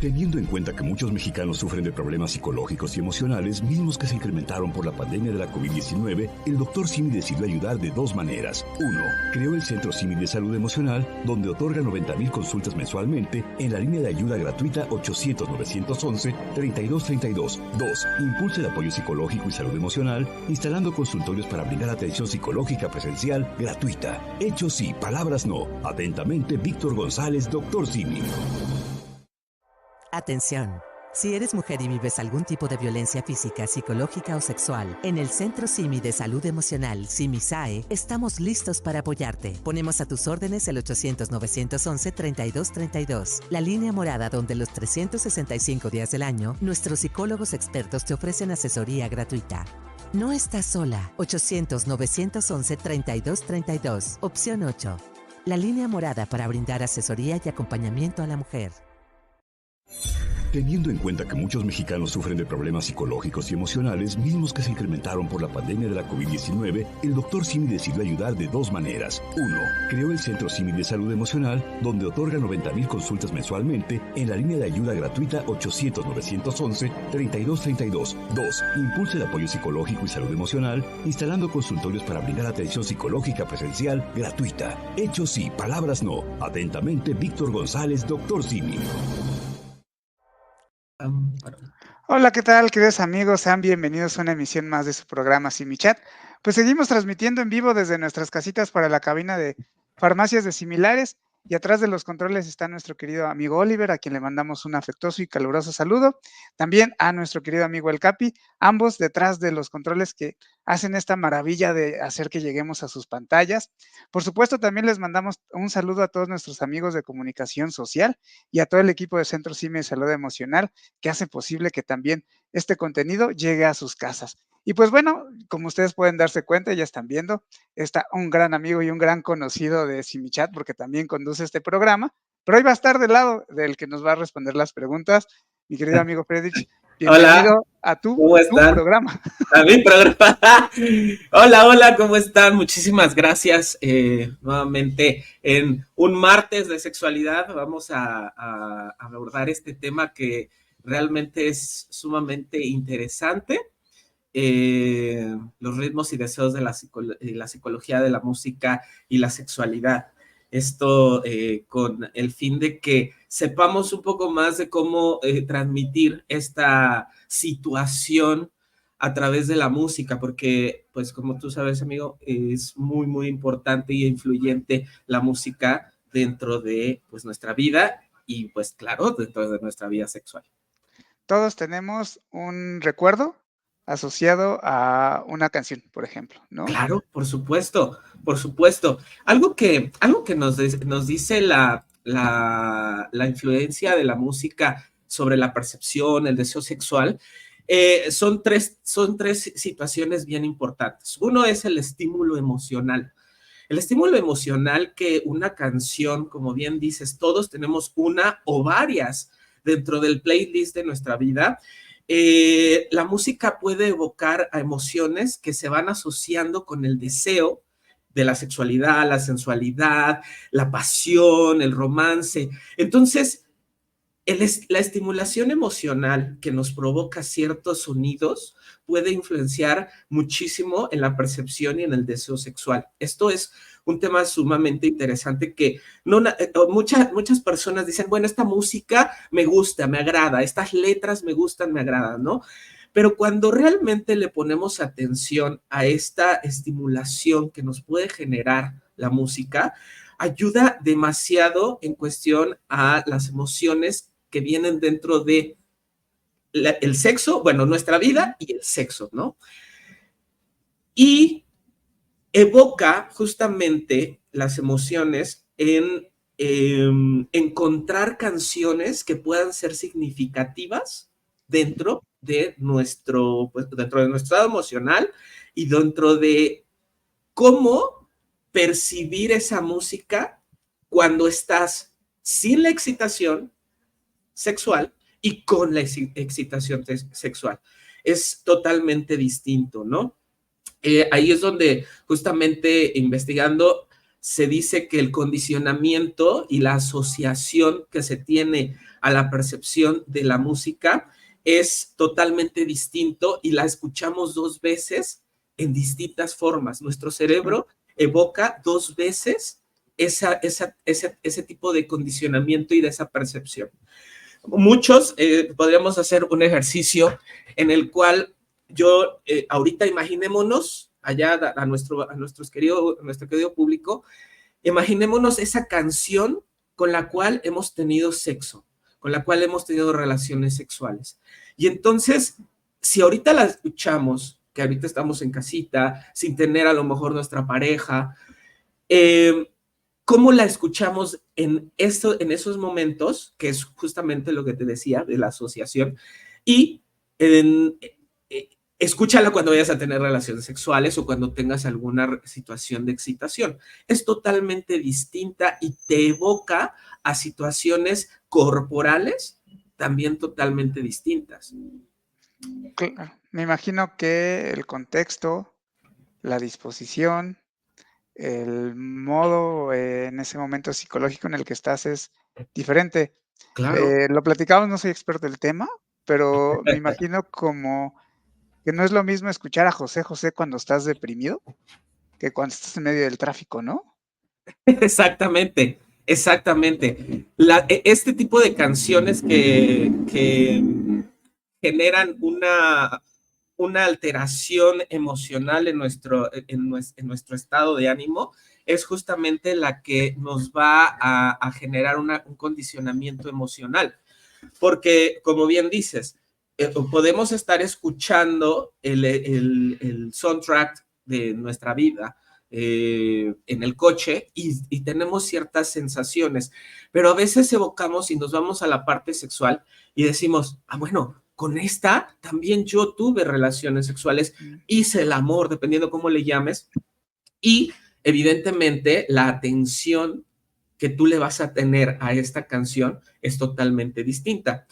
Teniendo en cuenta que muchos mexicanos sufren de problemas psicológicos y emocionales, mismos que se incrementaron por la pandemia de la COVID-19, el Dr. Simi decidió ayudar de dos maneras. 1. Creó el Centro Simi de Salud Emocional, donde otorga 90,000 consultas mensualmente en la línea de ayuda gratuita 800-911-3232. 2. Impulsa el apoyo psicológico y salud emocional, instalando consultorios para brindar atención psicológica presencial gratuita. Hechos sí, palabras no. Atentamente, Víctor González, Dr. Simi. Atención. Si eres mujer y vives algún tipo de violencia física, psicológica o sexual, en el Centro Simi de Salud Emocional, Simi-SAE, estamos listos para apoyarte. Ponemos a tus órdenes el 800-911-3232, la línea morada donde los 365 días del año, nuestros psicólogos expertos te ofrecen asesoría gratuita. No estás sola. 800-911-3232, opción 8. La línea morada para brindar asesoría y acompañamiento a la mujer. Teniendo en cuenta que muchos mexicanos sufren de problemas psicológicos y emocionales, mismos que se incrementaron por la pandemia de la COVID-19, el Dr. Simi decidió ayudar de dos maneras. 1. Creó el Centro Simi de Salud Emocional, donde otorga 90,000 consultas mensualmente en la línea de ayuda gratuita 800-911-3232. 2. Impulsa el apoyo psicológico y salud emocional, instalando consultorios para brindar atención psicológica presencial gratuita. Hechos sí, palabras no. Atentamente, Víctor González, Dr. Simi. Hola, ¿qué tal, queridos amigos? Sean bienvenidos a una emisión más de su programa Simichat. Pues seguimos transmitiendo en vivo desde nuestras casitas para la cabina de Farmacias de Similares, y atrás de los controles está nuestro querido amigo Oliver, a quien le mandamos un afectuoso y caluroso saludo. También a nuestro querido amigo El Capi, ambos detrás de los controles que hacen esta maravilla de hacer que lleguemos a sus pantallas. Por supuesto, también les mandamos un saludo a todos nuestros amigos de comunicación social y a todo el equipo de Centro Simi de Salud Emocional, que hace posible que también este contenido llegue a sus casas. Y pues bueno, como ustedes pueden darse cuenta, ya están viendo, está un gran amigo y un gran conocido de Simichat, porque también conduce este programa, pero hoy va a estar del lado del que nos va a responder las preguntas, mi querido amigo Friedrich. Bienvenido. Hola, a tu programa. A mi programa. Hola, ¿cómo están? Muchísimas gracias. Nuevamente en un martes de sexualidad vamos a abordar este tema que realmente es sumamente interesante. Los ritmos y deseos de la psicología de la música y la sexualidad. Esto con el fin de que sepamos un poco más de cómo transmitir esta situación a través de la música, porque, pues, como tú sabes, amigo, es muy, muy importante y influyente la música dentro de, pues, nuestra vida y, pues, claro, dentro de nuestra vida sexual. Todos tenemos un recuerdo asociado a una canción, por ejemplo, ¿no? Claro, por supuesto, por supuesto. Algo que nos dice la influencia de la música sobre la percepción, el deseo sexual, son tres situaciones bien importantes. Uno es el estímulo emocional. El estímulo emocional que una canción, como bien dices, todos tenemos una o varias dentro del playlist de nuestra vida. La música puede evocar a emociones que se van asociando con el deseo de la sexualidad, la sensualidad, la pasión, el romance. Entonces, la estimulación emocional que nos provoca ciertos sonidos puede influenciar muchísimo en la percepción y en el deseo sexual. Esto es un tema sumamente interesante que muchas personas dicen, bueno, esta música me gusta, me agrada, estas letras me gustan, me agradan, ¿no? Pero cuando realmente le ponemos atención a esta estimulación que nos puede generar la música, ayuda demasiado en cuestión a las emociones que vienen dentro de el sexo, bueno, nuestra vida y el sexo, ¿no? Y evoca justamente las emociones en encontrar canciones que puedan ser significativas dentro de nuestro estado emocional y dentro de cómo percibir esa música cuando estás sin la excitación sexual y con la excitación sexual. Es totalmente distinto, ¿no? Ahí es donde justamente investigando se dice que el condicionamiento y la asociación que se tiene a la percepción de la música es totalmente distinto y la escuchamos 2 veces en distintas formas. Nuestro cerebro evoca 2 veces ese tipo de condicionamiento y de esa percepción. Muchos podríamos hacer un ejercicio en el cual ahorita imaginémonos, allá nuestro querido público, imaginémonos esa canción con la cual hemos tenido sexo, con la cual hemos tenido relaciones sexuales. Y entonces, si ahorita la escuchamos, que ahorita estamos en casita, sin tener a lo mejor nuestra pareja, ¿cómo la escuchamos en esos momentos? Que es justamente lo que te decía de la asociación. Y escúchala cuando vayas a tener relaciones sexuales o cuando tengas alguna situación de excitación. Es totalmente distinta y te evoca a situaciones corporales también totalmente distintas. Claro. Me imagino que el contexto, la disposición, el modo en ese momento psicológico en el que estás es diferente. Claro. Lo platicamos, no soy experto del tema, pero me imagino como que no es lo mismo escuchar a José José cuando estás deprimido que cuando estás en medio del tráfico, ¿no? Exactamente, exactamente. Este tipo de canciones que generan una alteración emocional en nuestro estado de ánimo es justamente la que nos va a generar un condicionamiento emocional. Porque, como bien dices, podemos estar escuchando el soundtrack de nuestra vida en el coche y tenemos ciertas sensaciones, pero a veces evocamos y nos vamos a la parte sexual y decimos, bueno, con esta también yo tuve relaciones sexuales, hice el amor, dependiendo cómo le llames, y evidentemente la atención que tú le vas a tener a esta canción es totalmente distinta.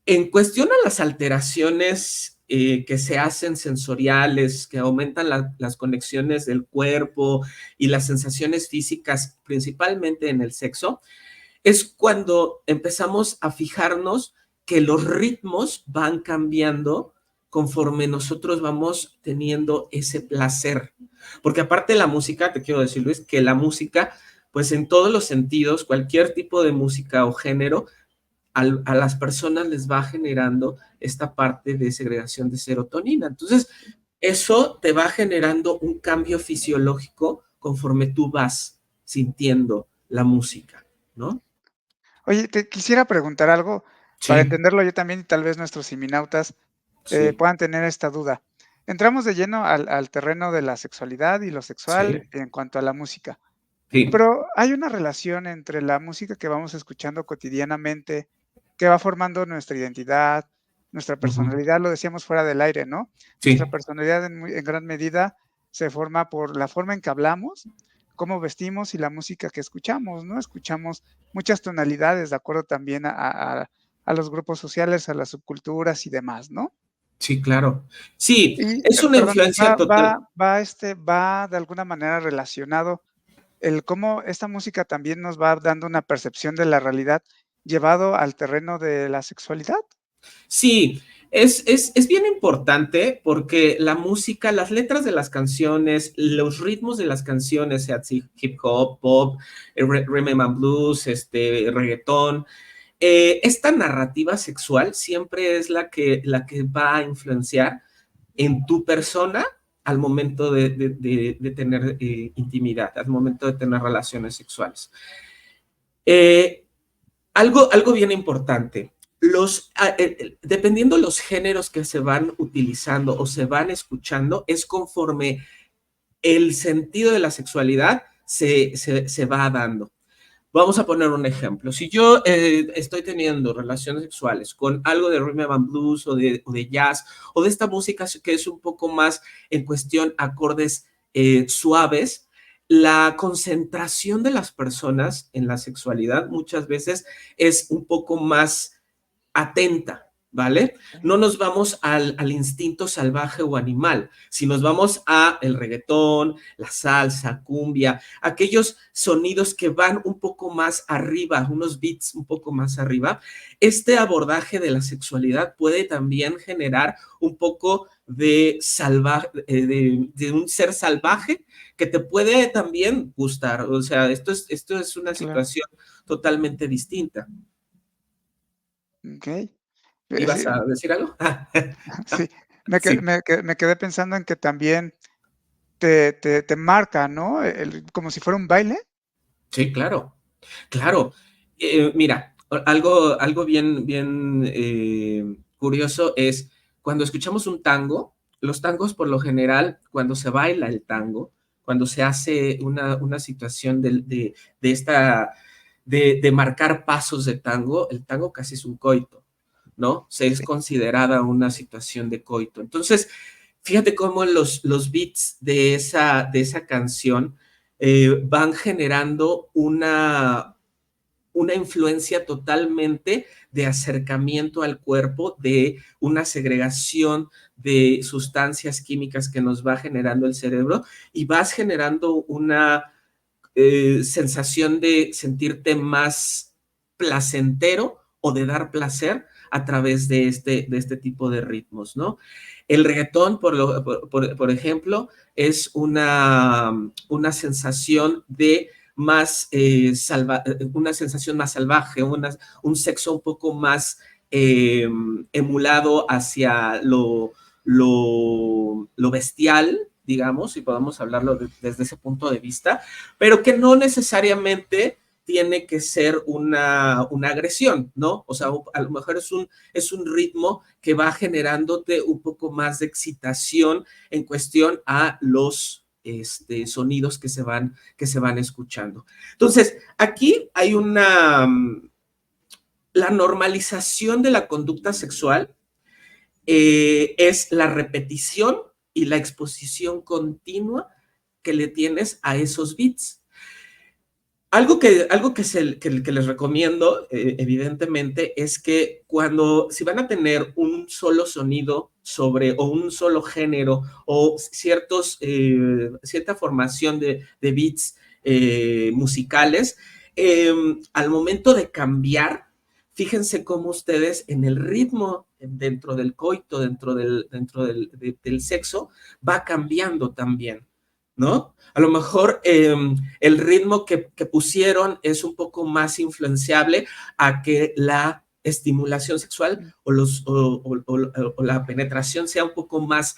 En cuestión a las alteraciones que se hacen sensoriales, que aumentan las conexiones del cuerpo y las sensaciones físicas, principalmente en el sexo, es cuando empezamos a fijarnos que los ritmos van cambiando conforme nosotros vamos teniendo ese placer. Porque aparte de la música, te quiero decir, Luis, que la música, pues en todos los sentidos, cualquier tipo de música o género, a las personas les va generando esta parte de segregación de serotonina. Entonces, eso te va generando un cambio fisiológico conforme tú vas sintiendo la música, ¿no? Oye, te quisiera preguntar algo para Sí, entenderlo yo también y tal vez nuestros seminautas sí, puedan tener esta duda. Entramos de lleno al terreno de la sexualidad y lo sexual sí, en cuanto a la música, sí. pero hay una relación entre la música que vamos escuchando cotidianamente, que va formando nuestra identidad, nuestra Ujú. personalidad, lo decíamos fuera del aire, ¿no? Nuestra Sí, personalidad en gran medida se forma por la forma en que hablamos, cómo vestimos y la música que escuchamos, ¿no? Escuchamos muchas tonalidades de acuerdo también a los grupos sociales, a las subculturas y demás, ¿no? sí, claro. Sí, Y, es una perdón, influencia total. va de alguna manera relacionado el cómo esta música también nos va dando una percepción de la realidad llevado al terreno de la sexualidad. Sí, es bien importante porque la música, las letras de las canciones, los ritmos de las canciones, sea hip hop, pop, rhythm and blues, reggaetón, esta narrativa sexual siempre es la que va a influenciar en tu persona al momento de tener intimidad, al momento de tener relaciones sexuales. Eh, algo bien importante, dependiendo los géneros que se van utilizando o se van escuchando, es conforme el sentido de la sexualidad se va dando. Vamos a poner un ejemplo. Si yo estoy teniendo relaciones sexuales con algo de rhythm and blues o de jazz o de esta música que es un poco más en cuestión acordes suaves, la concentración de las personas en la sexualidad muchas veces es un poco más atenta, ¿vale? No nos vamos al instinto salvaje o animal, si nos vamos a el reggaetón, la salsa, cumbia, aquellos sonidos que van un poco más arriba, unos beats un poco más arriba, este abordaje de la sexualidad puede también generar un poco de de un ser salvaje que te puede también gustar. O sea, esto es una Claro. situación totalmente distinta. Ok. ¿Ibas Sí, a decir algo? sí. Sí, Me quedé pensando en que también te marca, ¿no? Como si fuera un baile. sí, claro, claro. Mira, algo bien curioso es cuando escuchamos un tango, los tangos por lo general, cuando se baila el tango, cuando se hace una situación de esta, de marcar pasos de tango, el tango casi es un coito, ¿no? Se es Sí. considerada una situación de coito. Entonces, fíjate cómo los beats de esa canción van generando una influencia totalmente de acercamiento al cuerpo, de una segregación de sustancias químicas que nos va generando el cerebro y vas generando una sensación de sentirte más placentero o de dar placer a través de este tipo de ritmos, ¿no? El reggaetón, por ejemplo, es una sensación de más una sensación más salvaje, un sexo un poco más emulado hacia lo bestial, digamos, si podemos hablarlo desde ese punto de vista, pero que no necesariamente tiene que ser una agresión, ¿no? O sea, a lo mejor es un ritmo que va generándote un poco más de excitación en cuestión a los sonidos que se van escuchando. Entonces, aquí hay la normalización de la conducta sexual es la repetición y la exposición continua que le tienes a esos beats. Que les recomiendo, evidentemente, es que si van a tener un solo sonido o un solo género o cierta formación de beats musicales, al momento de cambiar, fíjense cómo ustedes en el ritmo dentro del coito, del sexo, va cambiando también, ¿no? A lo mejor el ritmo que pusieron es un poco más influenciable a que la estimulación sexual o la penetración sea un poco más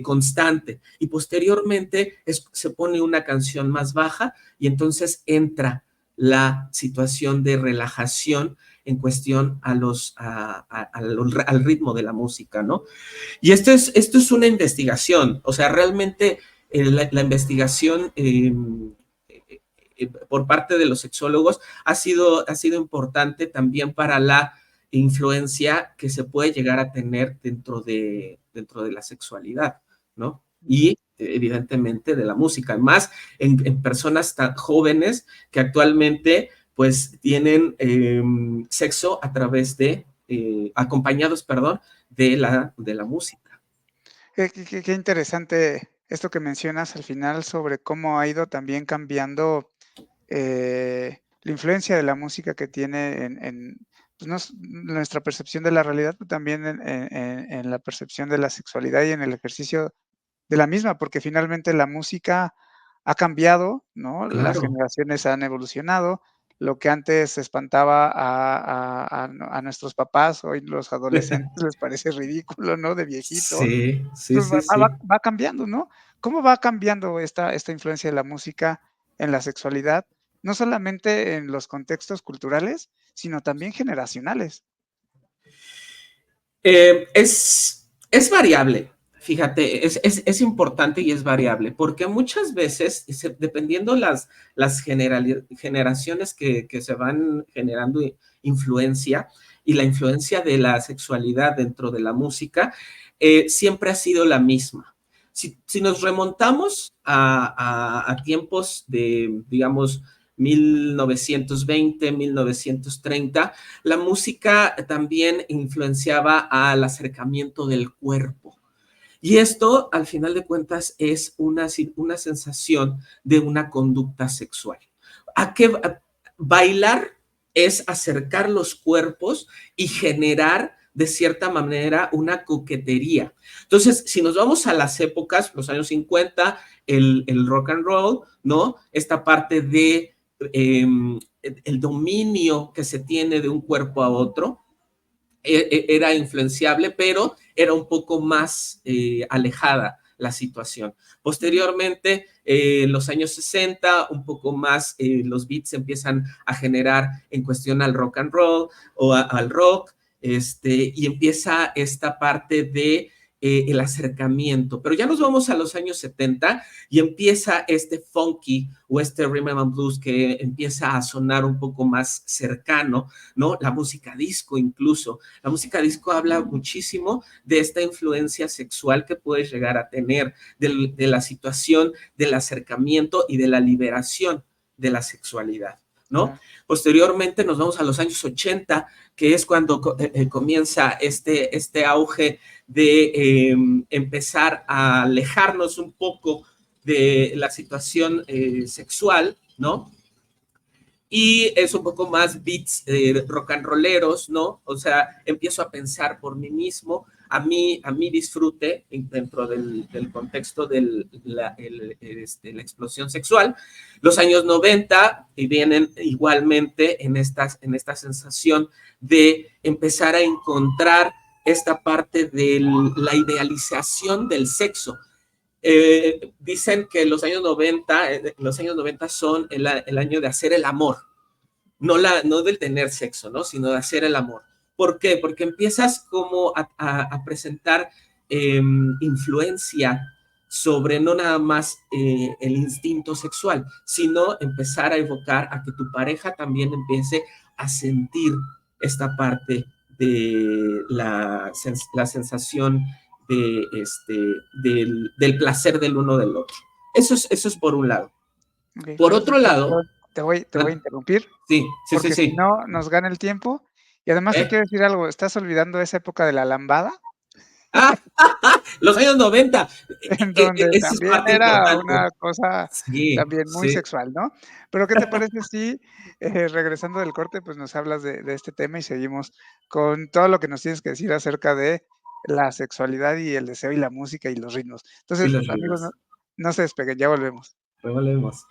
constante y posteriormente se pone una canción más baja y entonces entra la situación de relajación en cuestión al ritmo de la música, ¿no? Y esto es una investigación, o sea, realmente la investigación por parte de los sexólogos ha sido importante también para la influencia que se puede llegar a tener dentro de la sexualidad, ¿no? Y evidentemente de la música, más en personas tan jóvenes que actualmente pues tienen sexo a través acompañados, perdón, de la música. Qué interesante esto que mencionas al final sobre cómo ha ido también cambiando la influencia de la música que tiene pues, nuestra percepción de la realidad, pero también en la percepción de la sexualidad y en el ejercicio de la misma, porque finalmente la música ha cambiado, ¿no? Las Claro, generaciones han evolucionado. Lo que antes espantaba a nuestros papás, hoy los adolescentes les parece ridículo, ¿no? De viejito. sí, sí, Pues sí, sí. va cambiando, ¿no? ¿Cómo va cambiando esta influencia de la música en la sexualidad? No solamente en los contextos culturales, sino también generacionales. Es variable, fíjate, es importante y es variable, porque muchas veces, dependiendo las generaciones que se van generando influencia y la influencia de la sexualidad dentro de la música, siempre ha sido la misma. Si nos remontamos a tiempos de, digamos, 1920, 1930, la música también influenciaba al acercamiento del cuerpo. Y esto, al final de cuentas, es una sensación de una conducta sexual. ¿A qué bailar? Es acercar los cuerpos y generar de cierta manera una coquetería. Entonces, si nos vamos a las épocas, los años 50, el rock and roll, ¿no? Esta parte de el dominio que se tiene de un cuerpo a otro, era influenciable, pero era un poco más alejada la situación. Posteriormente, en los años 60, un poco más los beats empiezan a generar en cuestión al rock and roll o al rock, y empieza esta parte de el acercamiento. Pero ya nos vamos a los años 70 y empieza este funky o este rhythm and blues que empieza a sonar un poco más cercano, ¿no? La música disco incluso. La música disco habla muchísimo de esta influencia sexual que puedes llegar a tener, de la situación del acercamiento y de la liberación de la sexualidad, ¿no? Posteriormente nos vamos a los años 80, que es cuando comienza este auge de empezar a alejarnos un poco de la situación sexual, ¿no? Y es un poco más beats rock and rolleros, ¿no? O sea, empiezo a pensar por mí mismo, a mí disfrute dentro del contexto de la explosión sexual. Los años 90 y vienen igualmente en esta sensación de empezar a encontrar esta parte de la idealización del sexo. Dicen que los años 90 son el año de hacer el amor, no del tener sexo, ¿no? Sino de hacer el amor. ¿Por qué? Porque empiezas como a presentar influencia sobre no nada más el instinto sexual, sino empezar a evocar a que tu pareja también empiece a sentir esta parte de la sensación del placer del uno del otro. Eso es por un lado. Okay, por otro lado... Te voy a interrumpir. Sí. Porque si no, nos gana el tiempo. Y además te quiero decir algo, ¿estás olvidando esa época de la lambada? Los años 90. En donde también era una cosa también muy sexual, ¿no? Pero ¿qué te parece si, regresando del corte, pues nos hablas de este tema y seguimos con todo lo que nos tienes que decir acerca de la sexualidad y el deseo y la música y los ritmos? Entonces, amigos, no se despeguen, ya volvemos. Volvemos.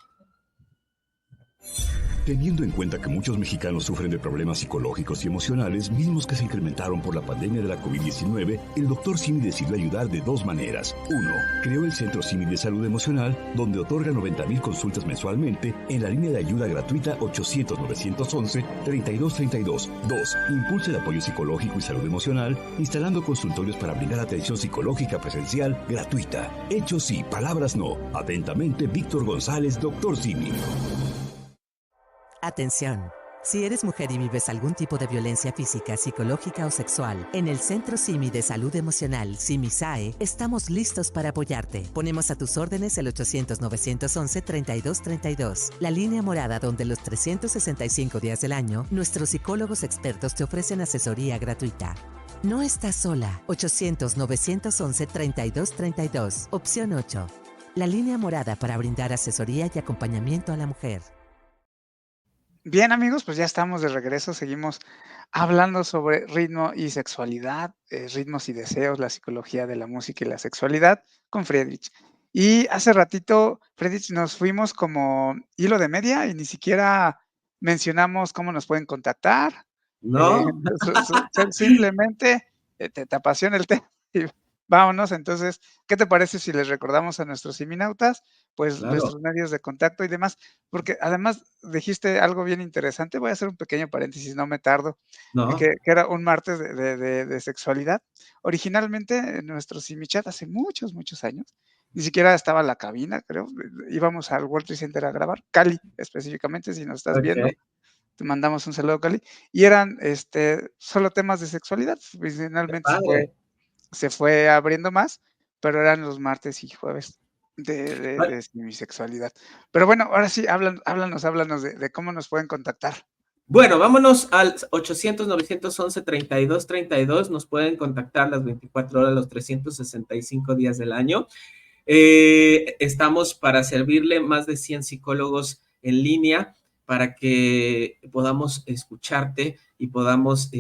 Teniendo en cuenta que muchos mexicanos sufren de problemas psicológicos y emocionales, mismos que se incrementaron por la pandemia de la COVID-19, el Dr. Simi decidió ayudar de dos maneras. 1. Creó el Centro Simi de Salud Emocional, donde otorga 90,000 consultas mensualmente en la línea de ayuda gratuita 800-911-3232. 2. Impulsa el apoyo psicológico y salud emocional, instalando consultorios para brindar atención psicológica presencial gratuita. Hechos sí, palabras no. Atentamente, Víctor González, Dr. Simi. Atención. Si eres mujer y vives algún tipo de violencia física, psicológica o sexual, en el Centro Simi de Salud Emocional, SIMI-SAE, estamos listos para apoyarte. Ponemos a tus órdenes el 800-911-3232, la línea morada donde los 365 días del año, nuestros psicólogos expertos te ofrecen asesoría gratuita. No estás sola. 800-911-3232, opción 8. La línea morada para brindar asesoría y acompañamiento a la mujer. Bien, amigos, pues ya estamos de regreso. Seguimos hablando sobre ritmo y sexualidad, ritmos y deseos, la psicología de la música y la sexualidad con Friedrich. Y hace ratito, Friedrich, nos fuimos como hilo de media y ni siquiera mencionamos cómo nos pueden contactar. ¿No? Simplemente te apasiona el tema y vámonos. Entonces, ¿qué te parece si les recordamos a nuestros siminautas, pues nuestros medios de contacto y demás? Porque además dijiste algo bien interesante. Voy a hacer un pequeño paréntesis, no me tardo, que era un martes de sexualidad. Originalmente en nuestro simichat hace muchos, muchos años, ni siquiera estaba la cabina, creo, íbamos al World Trade Center a grabar, Cali específicamente, si nos estás viendo. Te mandamos un saludo, Cali. Y eran solo temas de sexualidad. Finalmente se fue abriendo más, pero eran los martes y jueves de mi sexualidad. Pero bueno, ahora sí, háblanos de cómo nos pueden contactar. Bueno, vámonos al 800-911-3232. Nos pueden contactar las 24 horas, los 365 días del año. Estamos para servirle, más de 100 psicólogos en línea para que podamos escucharte y podamos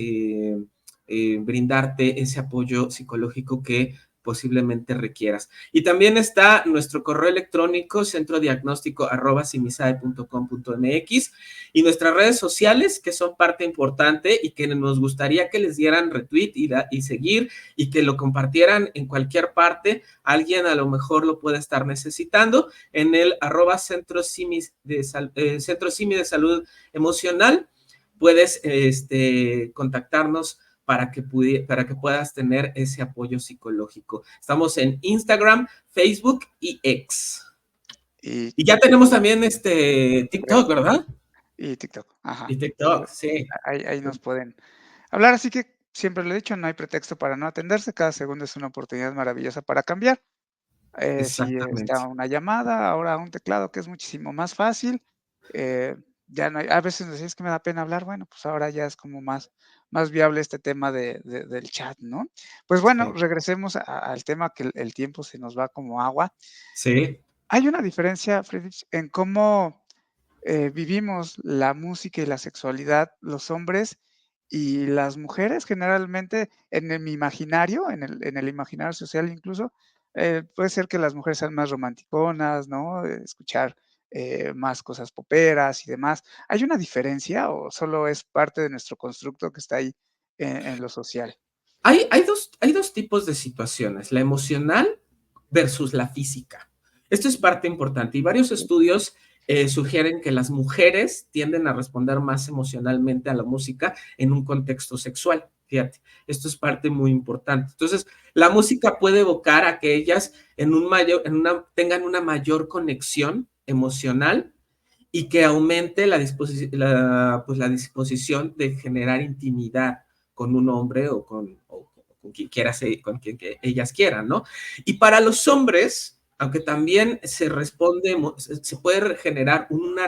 brindarte ese apoyo psicológico que posiblemente requieras. Y también está nuestro correo electrónico centrodiagnóstico@simisae.com.mx y nuestras redes sociales, que son parte importante y que nos gustaría que les dieran retweet y seguir y que lo compartieran en cualquier parte. Alguien a lo mejor lo puede estar necesitando en el @Centro Simi de Salud Emocional. Puedes contactarnos para que puedas tener ese apoyo psicológico. Estamos en Instagram, Facebook y X. Y ya tenemos también TikTok, ¿verdad? Y TikTok, ajá. Y TikTok, sí. Ahí nos pueden hablar, así que siempre lo he dicho, no hay pretexto para no atenderse, cada segundo es una oportunidad maravillosa para cambiar. Si está una llamada, ahora un teclado que es muchísimo más fácil, ya no hay, a veces decís que me da pena hablar, bueno, pues ahora ya es como más viable este tema del chat, ¿no? Pues bueno, Sí. regresemos al tema que el tiempo se nos va como agua. Sí. Hay una diferencia, Friedrich, en cómo vivimos la música y la sexualidad los hombres y las mujeres. Generalmente mi imaginario, en el imaginario social incluso, puede ser que las mujeres sean más romanticonas, ¿no? Escuchar más cosas poperas y demás. ¿Hay una diferencia o solo es parte de nuestro constructo que está ahí en lo social? Hay dos tipos de situaciones, la emocional versus la física. Esto es parte importante y varios estudios sugieren que las mujeres tienden a responder más emocionalmente a la música en un contexto sexual. Fíjate, esto es parte muy importante. Entonces, la música puede evocar a que ellas tengan una mayor conexión emocional y que aumente la disposición de generar intimidad con un hombre o con quien quiera, con quien que ellas quieran, ¿no? Y para los hombres, aunque también se puede generar una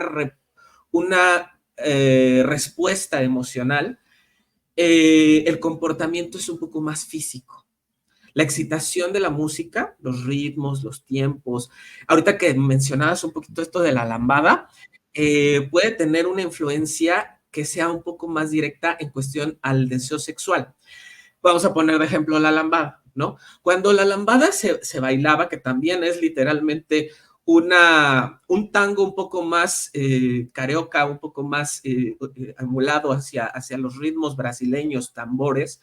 respuesta emocional, el comportamiento es un poco más físico. La excitación de la música, los ritmos, los tiempos. Ahorita que mencionabas un poquito esto de la lambada, puede tener una influencia que sea un poco más directa en cuestión al deseo sexual. Vamos a poner de ejemplo la lambada, ¿no? Cuando la lambada se bailaba, que también es literalmente un tango un poco más carioca, un poco más emulado hacia los ritmos brasileños, tambores,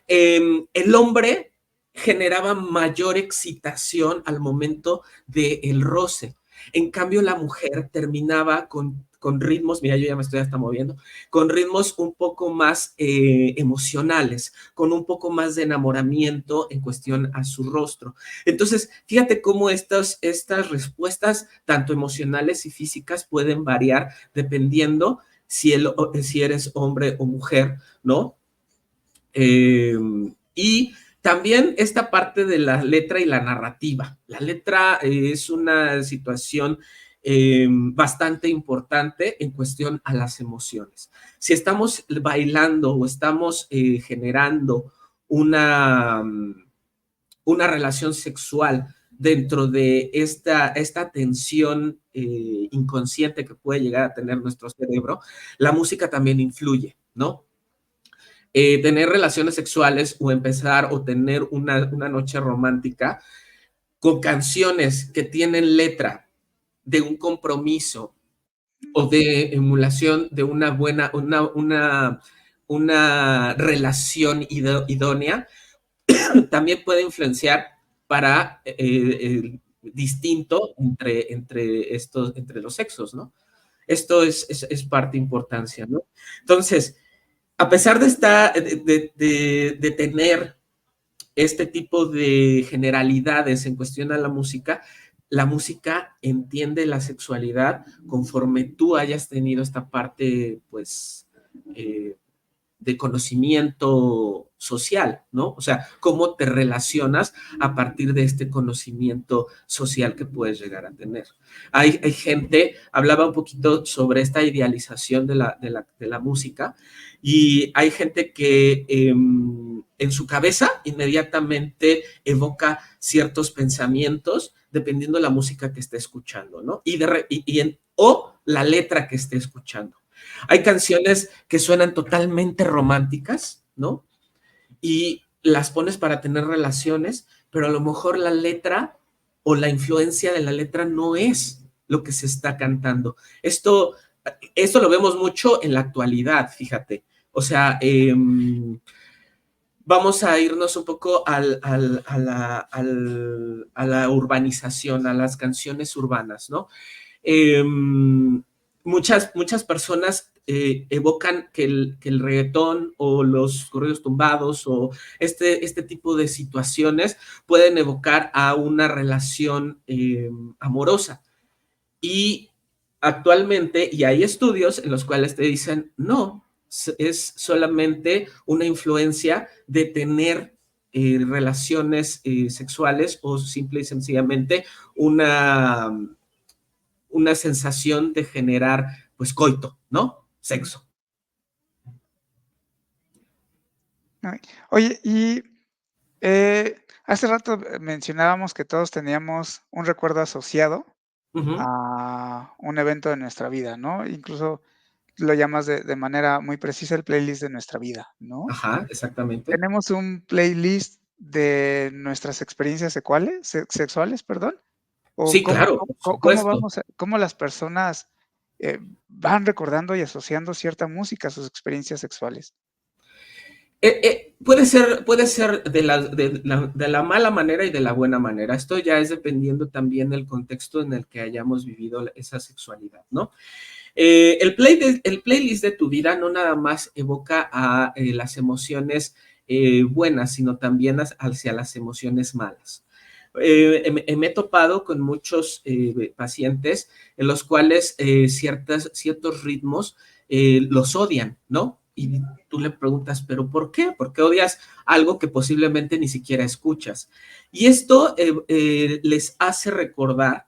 el hombre generaba mayor excitación al momento del roce. En cambio, la mujer terminaba con ritmos, mira, yo ya me estoy hasta moviendo, con ritmos un poco más emocionales, con un poco más de enamoramiento en cuestión a su rostro. Entonces, fíjate cómo estas respuestas, tanto emocionales y físicas, pueden variar dependiendo si eres hombre o mujer, ¿no? Y también esta parte de la letra y la narrativa. La letra es una situación bastante importante en cuestión a las emociones. Si estamos bailando o estamos generando una relación sexual dentro de esta tensión inconsciente que puede llegar a tener nuestro cerebro, la música también influye, ¿no? Tener relaciones sexuales o empezar o tener una noche romántica con canciones que tienen letra de un compromiso o de emulación de una relación idónea, también puede influenciar para distinto entre los sexos, ¿no? Esto es parte de importancia, ¿no? Entonces, a pesar de tener este tipo de generalidades en cuestión a la música entiende la sexualidad conforme tú hayas tenido esta parte, pues, de conocimiento social, ¿no? O sea, cómo te relacionas a partir de este conocimiento social que puedes llegar a tener. Hay gente, hablaba un poquito sobre esta idealización de la música, y hay gente que en su cabeza inmediatamente evoca ciertos pensamientos dependiendo de la música que esté escuchando, ¿no? O la letra que esté escuchando. Hay canciones que suenan totalmente románticas, ¿no? Y las pones para tener relaciones, pero a lo mejor la letra o la influencia de la letra no es lo que se está cantando. Esto lo vemos mucho en la actualidad, fíjate. O sea, vamos a irnos un poco a la urbanización, a las canciones urbanas, ¿no? Muchas personas evocan que el reggaetón o los corridos tumbados o este tipo de situaciones pueden evocar a una relación amorosa. Y actualmente, y hay estudios en los cuales te dicen, no, es solamente una influencia de tener relaciones sexuales o simple y sencillamente una sensación de generar, pues, coito, ¿no? Sexo. Oye, y hace rato mencionábamos que todos teníamos un recuerdo asociado a un evento de nuestra vida, ¿no? Incluso lo llamas de manera muy precisa el playlist de nuestra vida, ¿no? Ajá, exactamente. ¿Tenemos un playlist de nuestras experiencias sexuales, perdón? ¿O Sí, claro, por supuesto. cómo las personas van recordando y asociando cierta música a sus experiencias sexuales? Puede ser de la mala manera y de la buena manera. Esto ya es dependiendo también del contexto en el que hayamos vivido esa sexualidad, ¿no? El playlist de tu vida no nada más evoca a las emociones buenas, sino también hacia las emociones malas. Me he topado con muchos pacientes en los cuales ciertos ritmos los odian, ¿no? Y tú le preguntas, ¿pero por qué? ¿Por qué odias algo que posiblemente ni siquiera escuchas? Y esto les hace recordar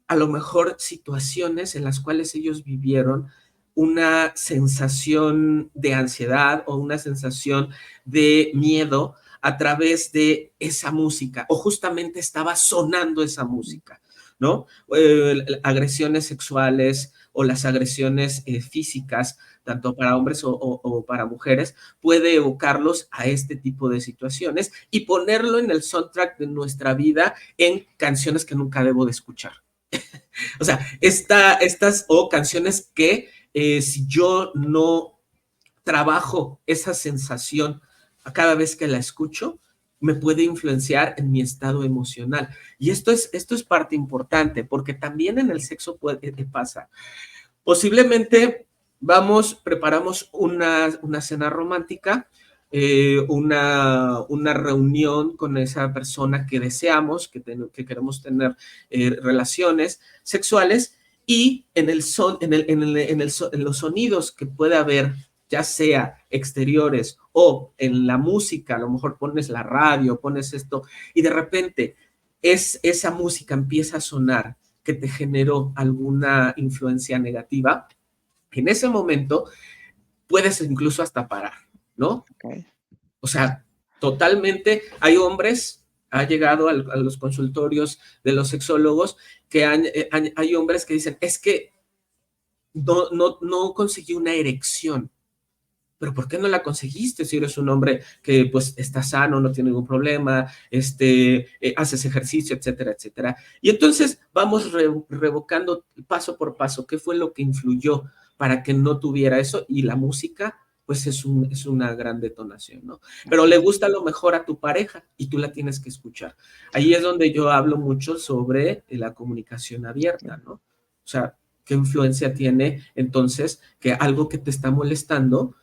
a lo mejor situaciones en las cuales ellos vivieron una sensación de ansiedad o una sensación de miedo a través de esa música, o justamente estaba sonando esa música, ¿no? Agresiones sexuales o las agresiones físicas, tanto para hombres o para mujeres, puede evocarlos a este tipo de situaciones y ponerlo en el soundtrack de nuestra vida en canciones que nunca debo de escuchar. O sea, estas o canciones que si yo no trabajo esa sensación a cada vez que la escucho, me puede influenciar en mi estado emocional. Y esto es parte importante, porque también en el sexo pasa. Posiblemente preparamos una cena romántica, una reunión con esa persona que deseamos, que queremos tener relaciones sexuales, y en los sonidos que puede haber, ya sea exteriores o en la música, a lo mejor pones la radio, pones esto, y de repente esa música empieza a sonar que te generó alguna influencia negativa, en ese momento puedes incluso hasta parar, ¿no? Okay. O sea, totalmente, hay hombres, ha llegado a los consultorios de los sexólogos, que hay hombres que dicen, es que no conseguí una erección. Pero ¿por qué no la conseguiste si eres un hombre que pues está sano, no tiene ningún problema, haces ejercicio, etcétera, etcétera? Y entonces vamos revocando paso por paso qué fue lo que influyó para que no tuviera eso, y la música pues es una gran detonación, ¿no? Pero le gusta a lo mejor a tu pareja y tú la tienes que escuchar. Ahí es donde yo hablo mucho sobre la comunicación abierta, ¿no? O sea, ¿qué influencia tiene entonces que algo que te está molestando,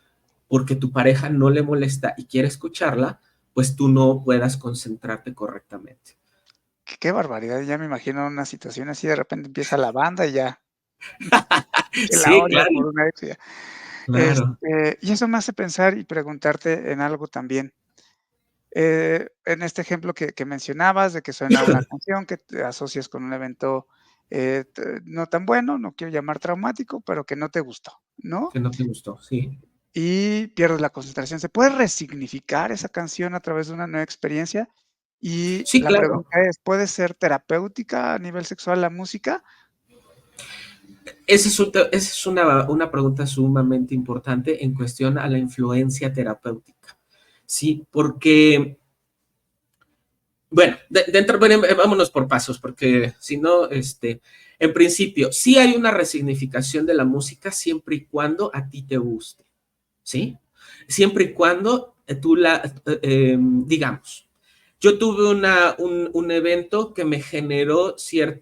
porque tu pareja no le molesta y quiere escucharla, pues tú no puedas concentrarte correctamente? Qué barbaridad, ya me imagino una situación así, de repente empieza la banda y ya, que la Sí, odia claro. por una ex. Claro. Y eso me hace pensar y preguntarte en algo también. En este ejemplo que mencionabas, de que suena una canción que te asocias con un evento, no tan bueno, no quiero llamar traumático, pero que no te gustó, ¿no? Que no te gustó, sí. Y pierdes la concentración. ¿Se puede resignificar esa canción a través de una nueva experiencia? Y Sí, la claro. pregunta es, ¿puede ser terapéutica a nivel sexual la música? Esa es una pregunta sumamente importante en cuestión a la influencia terapéutica. Sí, porque, bueno, bueno, vámonos por pasos, porque si no, en principio, sí hay una resignificación de la música siempre y cuando a ti te guste, ¿sí? Siempre y cuando digamos, yo tuve un evento que me generó cierta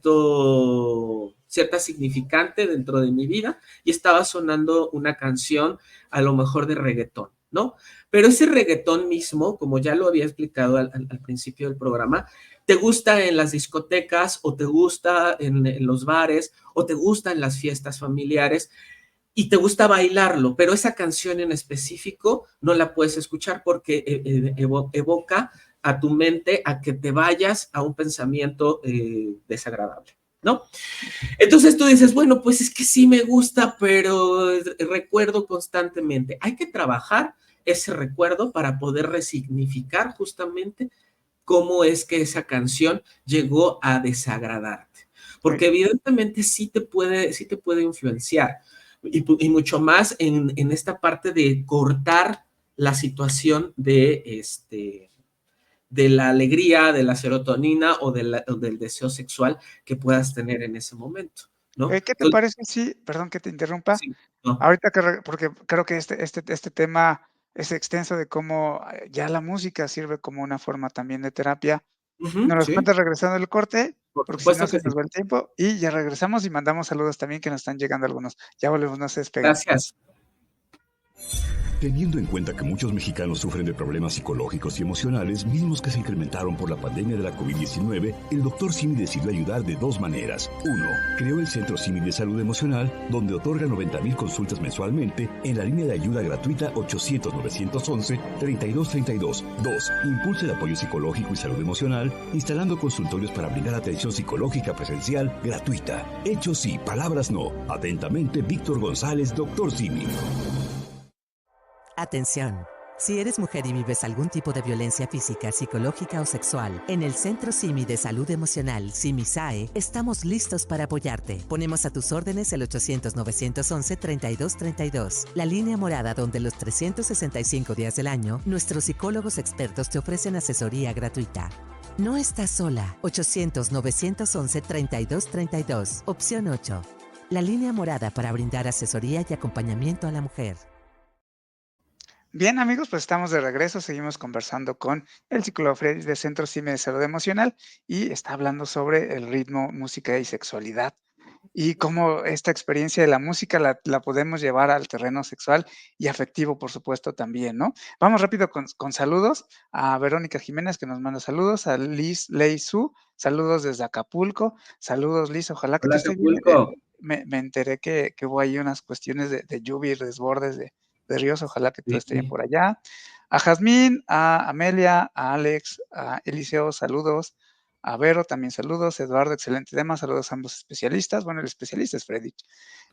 significante dentro de mi vida y estaba sonando una canción a lo mejor de reggaetón, ¿no? Pero ese reggaetón mismo, como ya lo había explicado al principio del programa, te gusta en las discotecas o te gusta en los bares o te gusta en las fiestas familiares y te gusta bailarlo, pero esa canción en específico no la puedes escuchar porque evoca a tu mente a que te vayas a un pensamiento desagradable, ¿no? Entonces tú dices, bueno, pues es que sí me gusta, pero recuerdo constantemente. Hay que trabajar ese recuerdo para poder resignificar justamente cómo es que esa canción llegó a desagradarte. Muy Porque bien. evidentemente sí te puede influenciar. Y mucho más en esta parte de cortar la situación de la alegría, de la serotonina o del deseo sexual que puedas tener en ese momento, ¿no? ¿Qué te Entonces, parece si, perdón que te interrumpa, sí, no. ahorita porque creo que este tema es extenso de cómo ya la música sirve como una forma también de terapia. Ujú, Nos los sí, cuentas regresando el corte, por porque si no supuesto que se sí. nos va el tiempo, y ya regresamos y mandamos saludos también que nos están llegando algunos. Ya volvemos, no se despeguen. Gracias. Teniendo en cuenta que muchos mexicanos sufren de problemas psicológicos y emocionales, mismos que se incrementaron por la pandemia de la COVID-19, el Dr. Simi decidió ayudar de dos maneras. Uno, creó el Centro Simi de Salud Emocional, donde otorga 90,000 consultas mensualmente en la línea de ayuda gratuita 800-911-3232. Dos, impulsa el apoyo psicológico y salud emocional, instalando consultorios para brindar atención psicológica presencial gratuita. Hechos sí, palabras no. Atentamente, Víctor González, Dr. Simi. Atención. Si eres mujer y vives algún tipo de violencia física, psicológica o sexual, en el Centro Simi de Salud Emocional, SIMI-SAE, estamos listos para apoyarte. Ponemos a tus órdenes el 800-911-3232, la línea morada donde los 365 días del año, nuestros psicólogos expertos te ofrecen asesoría gratuita. No estás sola. 800-911-3232, opción 8. La línea morada para brindar asesoría y acompañamiento a la mujer. Bien, amigos, pues estamos de regreso. Seguimos conversando con el psicólogo Freddy de Centro CIME de Salud Emocional y está hablando sobre el ritmo, música y sexualidad y cómo esta experiencia de la música la podemos llevar al terreno sexual y afectivo, por supuesto, también, ¿no? Vamos rápido con saludos a Verónica Jiménez, que nos manda saludos, a Liz Lei Su, saludos desde Acapulco. Saludos, Liz, ojalá que tú Hola, estés bien. Acapulco. Me enteré que hubo ahí unas cuestiones de lluvia y desbordes de ríos, ojalá que todo esté bien Sí. por allá. A Jazmín, a Amelia, a Alex, a Eliseo, saludos. A Vero, también saludos. Eduardo, excelente tema. Saludos a ambos especialistas. Bueno, el especialista es Freddy.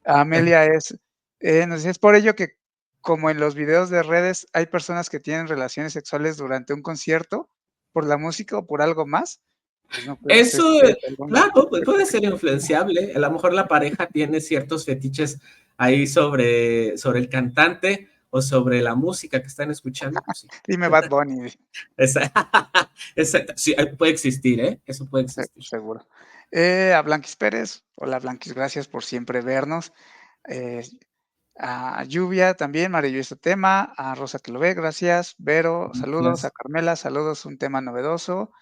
Amelia nos dice, es por ello que, como en los videos de redes, hay personas que tienen relaciones sexuales durante un concierto, por la música o por algo más. Pues no creo que Eso, ustedes tengan alguna. claro, pues puede ser influenciable. A lo mejor la pareja tiene ciertos fetiches ahí sobre el cantante o sobre la música que están escuchando, pues sí. Dime Bad Bunny, Esa- Exacto. Sí, puede existir, ¿eh? Eso puede existir. seguro. A Blanquis Pérez, hola Blanquis, gracias por siempre vernos. Eh, a Lluvia también, maravilloso tema. A Rosa que lo ve, gracias. Vero, saludos. A Gracias. Carmela, saludos, un tema novedoso.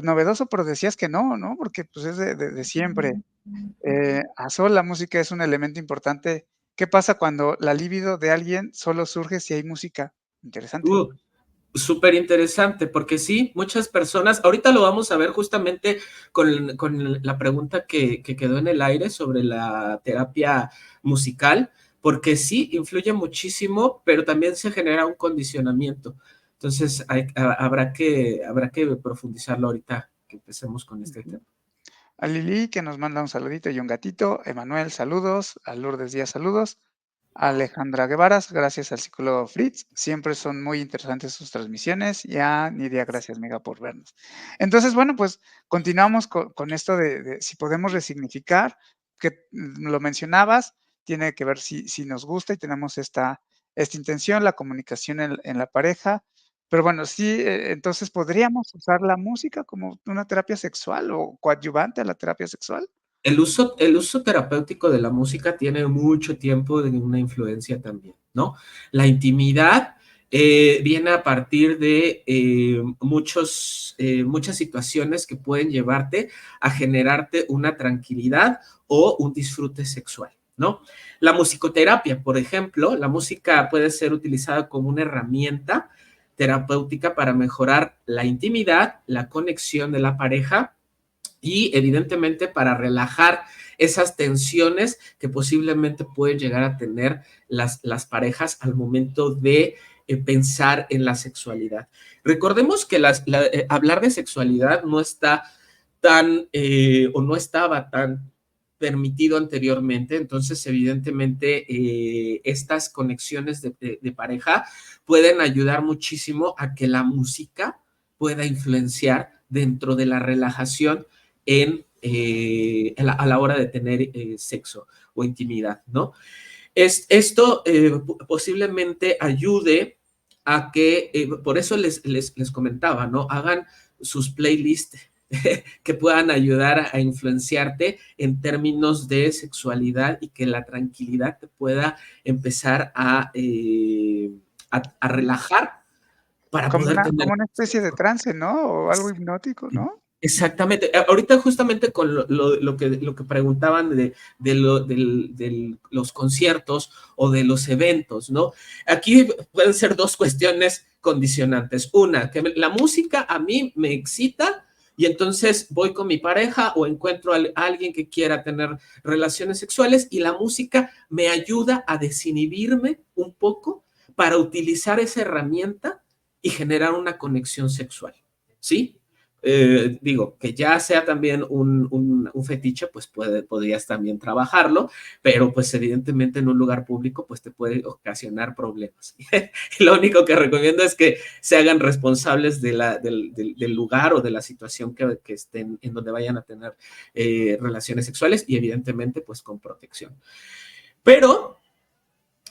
Novedoso, pero decías que no, ¿no? Porque pues es de siempre. A Sol, la música es un elemento importante. ¿Qué pasa cuando la libido de alguien solo surge si hay música? Interesante. Uh, Súper interesante, porque sí, muchas personas, ahorita lo vamos a ver justamente con la pregunta que quedó en el aire sobre la terapia musical, porque sí, influye muchísimo, pero también se genera un condicionamiento. Entonces, habrá que profundizarlo ahorita que empecemos con este tema. A Lili, que nos manda un saludito y un gatito. Emanuel, saludos. A Lourdes Díaz, saludos. A Alejandra Guevara, gracias al psicólogo Fritz. Siempre son muy interesantes sus transmisiones. Y a Nidia, gracias, amiga, por vernos. Entonces, bueno, pues continuamos con esto de si podemos resignificar, que lo mencionabas, tiene que ver si nos gusta y tenemos esta intención, la comunicación en la pareja. Pero bueno, sí, entonces, ¿podríamos usar la música como una terapia sexual o coadyuvante a la terapia sexual? El uso terapéutico de la música tiene mucho tiempo de una influencia también, ¿no? La intimidad viene a partir de muchas situaciones que pueden llevarte a generarte una tranquilidad o un disfrute sexual, ¿no? La musicoterapia, por ejemplo, la música puede ser utilizada como una herramienta terapéutica para mejorar la intimidad, la conexión de la pareja y evidentemente para relajar esas tensiones que posiblemente pueden llegar a tener las parejas al momento de pensar en la sexualidad. Recordemos que hablar de sexualidad no está o no estaba tan permitido anteriormente, entonces evidentemente estas conexiones de pareja pueden ayudar muchísimo a que la música pueda influenciar dentro de la relajación a la hora de tener sexo o intimidad, ¿no? Esto posiblemente ayude a que, por eso les comentaba, ¿no? Hagan sus playlists que puedan ayudar a influenciarte en términos de sexualidad y que la tranquilidad te pueda empezar a relajar para Como poder tener una especie de sexo. trance, ¿no? O algo hipnótico, ¿no? Exactamente. Ahorita justamente con lo que preguntaban de los conciertos o de los eventos, ¿no? Aquí pueden ser dos cuestiones condicionantes. Una, que la música a mí me excita y entonces voy con mi pareja o encuentro a alguien que quiera tener relaciones sexuales y la música me ayuda a desinhibirme un poco para utilizar esa herramienta y generar una conexión sexual, ¿sí? Digo, que ya sea también un fetiche, pues podrías también trabajarlo, pero pues evidentemente en un lugar público pues te puede ocasionar problemas. Lo único que recomiendo es que se hagan responsables del lugar o de la situación que estén, en donde vayan a tener relaciones sexuales y evidentemente pues con protección. Pero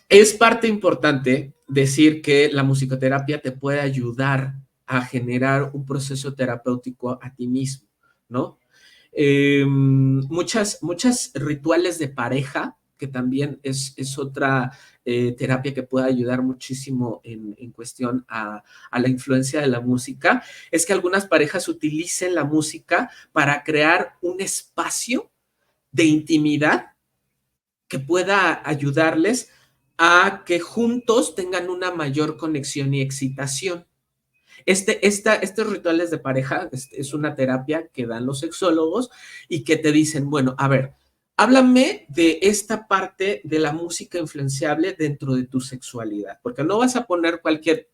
es parte importante decir que la musicoterapia te puede ayudar a generar un proceso terapéutico a ti mismo, ¿no? Muchas rituales de pareja, que también es otra terapia que puede ayudar muchísimo en cuestión a la influencia de la música, es que algunas parejas utilicen la música para crear un espacio de intimidad que pueda ayudarles a que juntos tengan una mayor conexión y excitación. Estos rituales de pareja es una terapia que dan los sexólogos y que te dicen, bueno, a ver, háblame de esta parte de la música influenciable dentro de tu sexualidad, porque no vas a poner cualquier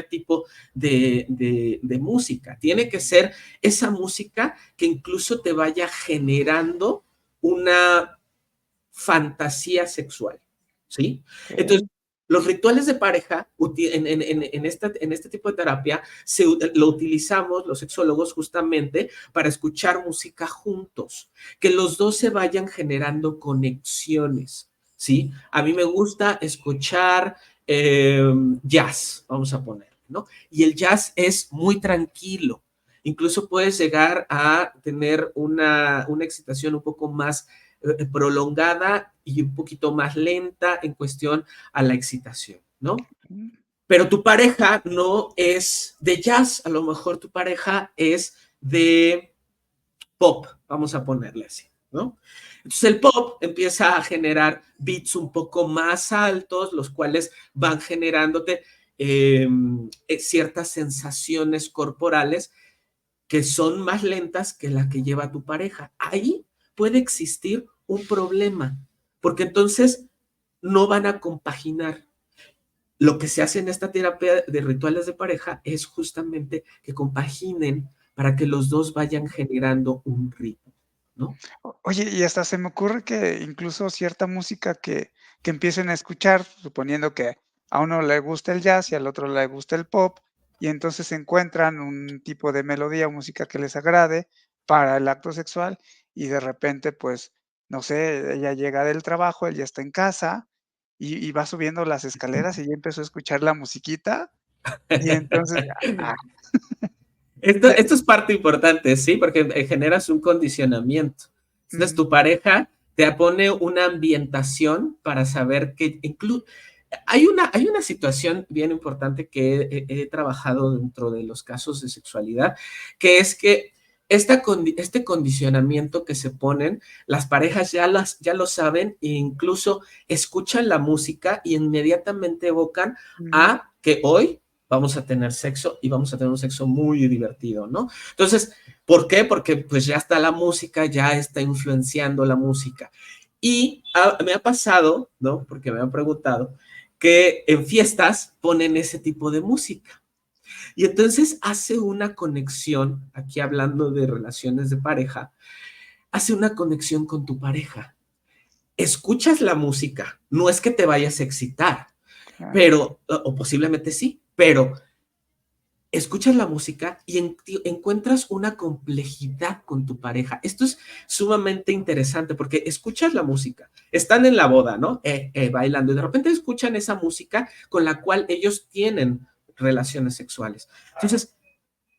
tipo de música, tiene que ser esa música que incluso te vaya generando una fantasía sexual, ¿sí? Entonces, Okey. los rituales de pareja en este tipo de terapia lo utilizamos los sexólogos justamente para escuchar música juntos, que los dos se vayan generando conexiones, ¿sí? A mí me gusta escuchar jazz, vamos a poner, ¿no? Y el jazz es muy tranquilo. Incluso puedes llegar a tener una excitación un poco más prolongada y un poquito más lenta en cuestión a la excitación, ¿no? Pero tu pareja no es de jazz, a lo mejor tu pareja es de pop, vamos a ponerle así, ¿no? Entonces el pop empieza a generar beats un poco más altos, los cuales van generándote ciertas sensaciones corporales que son más lentas que la que lleva tu pareja. Ahí puede existir un problema, porque entonces no van a compaginar. Lo que se hace en esta terapia de rituales de pareja es justamente que compaginen para que los dos vayan generando un ritmo, ¿no? Oye, y hasta se me ocurre que incluso cierta música que empiecen a escuchar, suponiendo que a uno le gusta el jazz y al otro le gusta el pop, y entonces encuentran un tipo de melodía o música que les agrade para el acto sexual, y de repente, pues, no sé, ella llega del trabajo, él ya está en casa, y va subiendo las escaleras y ya empezó a escuchar la musiquita, y entonces, ah, Esto, te esto es parte importante, ¿sí? Porque generas un condicionamiento. Entonces, ujú, tu pareja te pone una ambientación para saber que incluso hay una situación bien importante que he trabajado dentro de los casos de sexualidad, que es que este condicionamiento que se ponen, las parejas ya lo saben e incluso escuchan la música y inmediatamente evocan ujú, a que hoy vamos a tener sexo y vamos a tener un sexo muy divertido, ¿no? Entonces, ¿por qué? Porque pues ya está la música, ya está influenciando la música. Y me ha pasado, ¿no? Porque me han preguntado, que en fiestas ponen ese tipo de música. Y entonces hace una conexión, aquí hablando de relaciones de pareja, hace una conexión con tu pareja. Escuchas la música, no es que te vayas a excitar, claro. pero, o posiblemente sí, pero escuchas la música y encuentras una complejidad con tu pareja. Esto es sumamente interesante porque escuchas la música, están en la boda, ¿no? Bailando y de repente escuchan esa música con la cual ellos tienen relaciones sexuales. Entonces,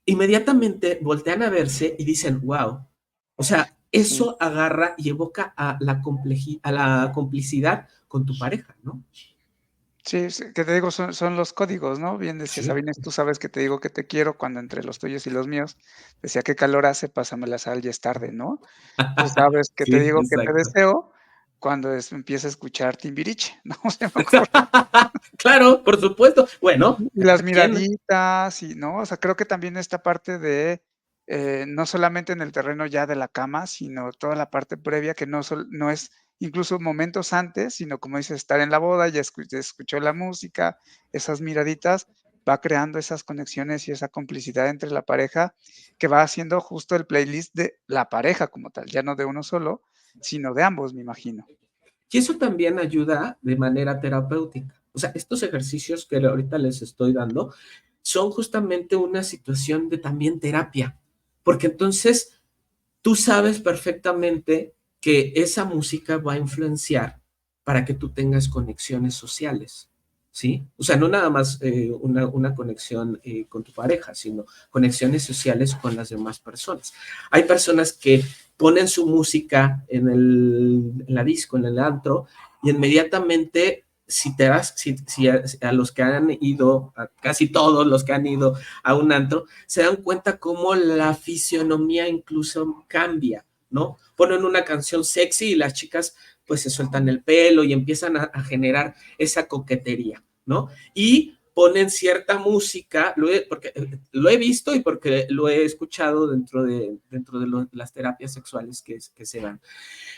inmediatamente voltean a verse y dicen, wow, o sea, Sí. eso agarra y evoca a la complicidad con tu pareja, ¿no? Sí, sí, que te digo, son los códigos, ¿no? Bien decía Sí. Sabines, tú sabes que te digo que te quiero cuando entre los tuyos y los míos, decía: "Qué calor hace, pásame la sal, ya es tarde", ¿no? Tú sabes que te Sí, digo que te exacto. deseo cuando empieza a escuchar Timbiriche, ¿no? Se me ocurre. Claro, por supuesto. Bueno, Y a las cada quien. miraditas y, ¿no? O sea, creo que también esta parte de, no solamente en el terreno ya de la cama, sino toda la parte previa que no es incluso momentos antes, sino como dices, estar en la boda, ya escuchó la música, esas miraditas, va creando esas conexiones y esa complicidad entre la pareja, que va haciendo justo el playlist de la pareja como tal, ya no de uno solo, sino de ambos, me imagino. Y eso también ayuda de manera terapéutica. O sea, estos ejercicios que ahorita les estoy dando son justamente una situación de también terapia, porque entonces tú sabes perfectamente que esa música va a influenciar para que tú tengas conexiones sociales, ¿sí? O sea, no nada más una conexión con tu pareja, sino conexiones sociales con las demás personas. Hay personas que ponen su música en la disco, en el antro, y inmediatamente si te das, si a los que han ido, a casi todos los que han ido a un antro, se dan cuenta cómo la fisionomía incluso cambia, ¿no? Ponen una canción sexy y las chicas pues se sueltan el pelo y empiezan a generar esa coquetería, ¿no? Y ponen cierta música, porque lo he visto y porque lo he escuchado dentro de las terapias sexuales que se dan.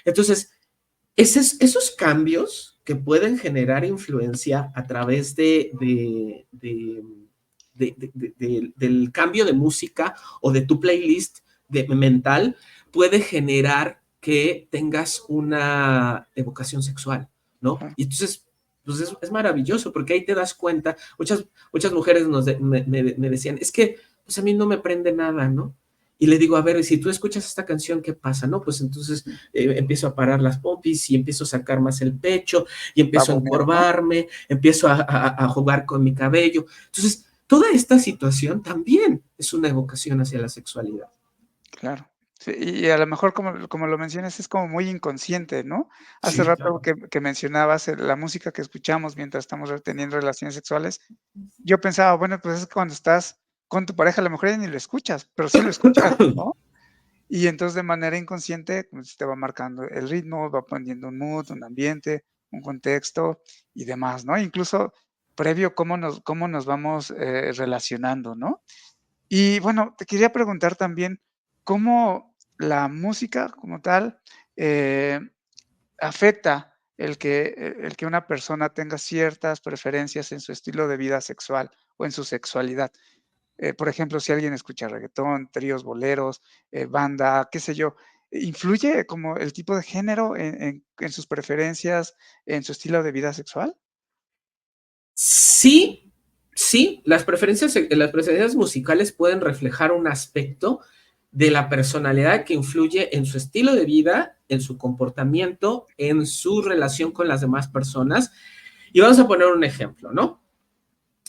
Entonces, esos cambios que pueden generar influencia a través del cambio de música o de tu playlist mental, puede generar que tengas una evocación sexual, ¿no? Claro. Y entonces, pues es maravilloso porque ahí te das cuenta, muchas mujeres me decían, es que pues a mí no me prende nada, ¿no? Y le digo, a ver, si tú escuchas esta canción, ¿qué pasa? No, pues entonces empiezo a parar las pompis y empiezo a sacar más el pecho y empiezo a Pavonear, ¿no? encorvarme, empiezo a jugar con mi cabello. Entonces, toda esta situación también es una evocación hacia la sexualidad. Claro. Sí, y a lo mejor, como lo mencionas, es como muy inconsciente, ¿no? Hace Sí, rato claro. que mencionabas, la música que escuchamos mientras estamos teniendo relaciones sexuales, yo pensaba, bueno, pues es que cuando estás con tu pareja, a lo mejor ya ni lo escuchas, pero sí lo escuchas, ¿no? Y entonces de manera inconsciente, pues te va marcando el ritmo, va poniendo un mood, un ambiente, un contexto y demás, ¿no? Incluso previo cómo nos vamos, relacionando, ¿no? Y bueno, te quería preguntar también, ¿cómo la música como tal, eh, afecta el que una persona tenga ciertas preferencias en su estilo de vida sexual o en su sexualidad. Por ejemplo, si alguien escucha reggaetón, tríos, boleros, banda, qué sé yo, ¿influye como el tipo de género en sus preferencias, en su estilo de vida sexual? Sí, sí, las preferencias musicales pueden reflejar un aspecto de la personalidad que influye en su estilo de vida, en su comportamiento, en su relación con las demás personas. Y vamos a poner un ejemplo, ¿no?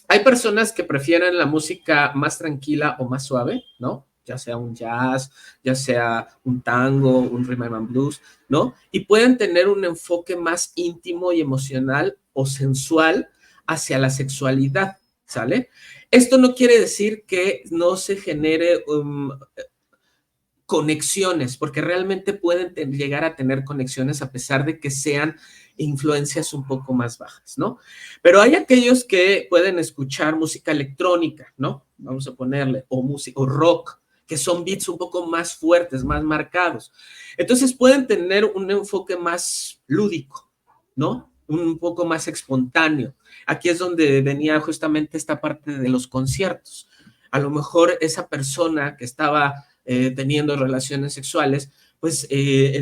Hay personas que prefieren la música más tranquila o más suave, ¿no? Ya sea un jazz, ya sea un tango, un rhythm and blues, ¿no? Y pueden tener un enfoque más íntimo y emocional o sensual hacia la sexualidad, ¿sale? Esto no quiere decir que no se genere conexiones, porque realmente pueden llegar a tener conexiones a pesar de que sean influencias un poco más bajas, ¿no? Pero hay aquellos que pueden escuchar música electrónica, ¿no? Vamos a ponerle, o música, o rock, que son beats un poco más fuertes, más marcados. Entonces pueden tener un enfoque más lúdico, ¿no? Un poco más espontáneo. Aquí es donde venía justamente esta parte de los conciertos. A lo mejor esa persona que estaba teniendo relaciones sexuales, pues